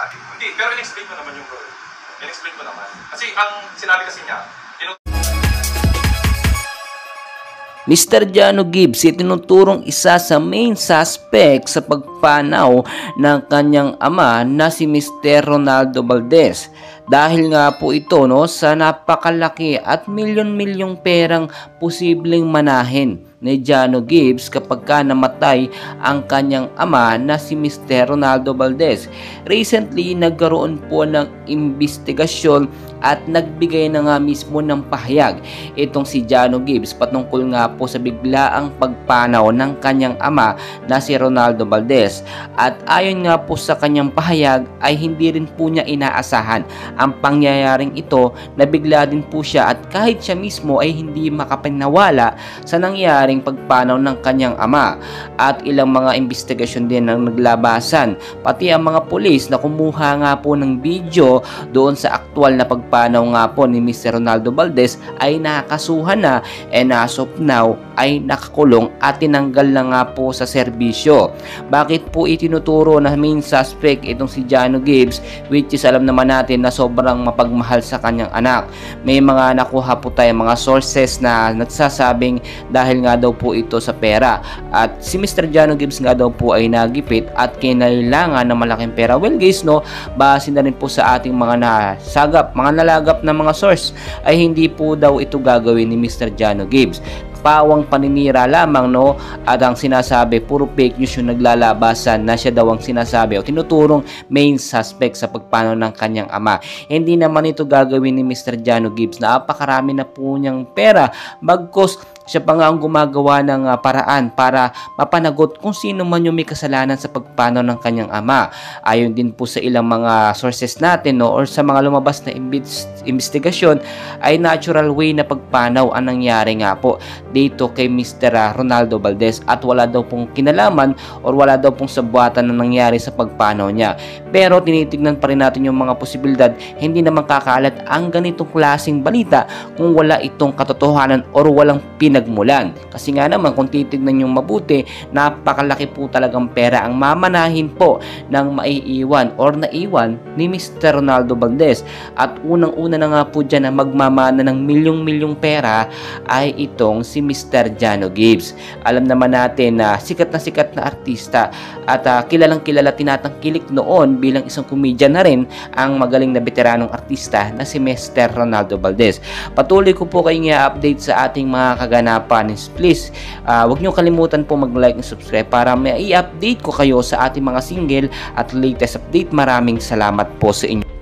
natin. Hindi, pero in-explain mo naman yung role. In-explain mo naman. Kasi ang sinabi kasi niya, Mr. Jano Gibbs itinuturong isa sa main suspect sa pagpanaw ng kanyang ama na si Mr. Ronaldo Valdez. Dahil nga po ito sa napakalaki at milyon-milyong perang posibleng manahin ni Jano Gibbs kapag namatay ang kanyang ama na si Mr. Ronaldo Valdez. Recently, nagkaroon po ng investigasyon at nagbigay na nga mismo ng pahayag itong si Jano Gibbs patungkol nga po sa biglaang pagpanaw ng kanyang ama na si Ronaldo Valdez. At ayon nga po sa kanyang pahayag ay hindi rin po niya inaasahan ang pangyayaring ito na bigla din po siya at kahit siya mismo ay hindi makapaniwala sa nangyaring pagpanaw ng kanyang ama. At ilang mga investigasyon din ang naglabasan, pati ang mga pulis na kumuha nga po ng video doon sa aktwal na pagpanaw nga po ni Mr. Ronaldo Valdez ay nakakasuhan na, and as of now ay nakakulong at tinanggal na nga po sa serbisyo. Bakit po itinuturo na main suspect itong si Jano Gibbs, which is alam naman natin na sobrang mapagmahal sa kanyang anak? May mga nakuha po tayo mga sources na nagsasabing dahil nga daw po ito sa pera, at si Mr. Jano Gibbs nga daw po ay nagipit at kinailangan ng malaking pera. Well guys, base na rin po sa ating mga nasagap, mga nalagap na mga source, ay hindi po daw ito gagawin ni Mr. Jano Gibbs. Pawang paninira lamang, at ang sinasabi puro fake news yung naglalabasan na siya daw ang sinasabi o tinuturong main suspect sa pagpanaw ng kanyang ama. Hindi naman ito gagawin ni Mr. Jano Gibbs. Napakarami na po niyang pera, bagkos siya pa nga ang gumagawa ng paraan para mapanagot kung sino man yung may kasalanan sa pagpanaw ng kanyang ama. Ayon din po sa ilang mga sources natin or sa mga lumabas na investigasyon ay natural way na pagpanaw ang nangyari nga po dito kay Mr. Ronaldo Valdez, at wala daw pong kinalaman or wala daw pong sabuatan na nangyari sa pagpanaw niya. Pero tinitignan pa rin natin yung mga posibilidad. Hindi naman kakalat ang ganitong klaseng balita kung wala itong katotohanan or walang pinagmulan. Kasi nga naman kung titignan yung mabuti, napakalaki po talagang pera ang mamanahin po ng maiiwan or naiwan ni Mr. Ronaldo Valdez. At unang-una na nga po dyan na magmamana ng milyong-milyong pera ay itong si Mr. Jano Gibbs. Alam naman natin na sikat na artista at kilalang-kilala, tinatangkilik noon bilang isang komedya na rin ang magaling na veteranong artista na si Mr. Ronaldo Valdez. Patuloy ko po kayong i-update sa ating mga kaganapan. Please, huwag nyo kalimutan po mag-like and subscribe para may i-update ko kayo sa ating mga single at latest update. Maraming salamat po sa inyo.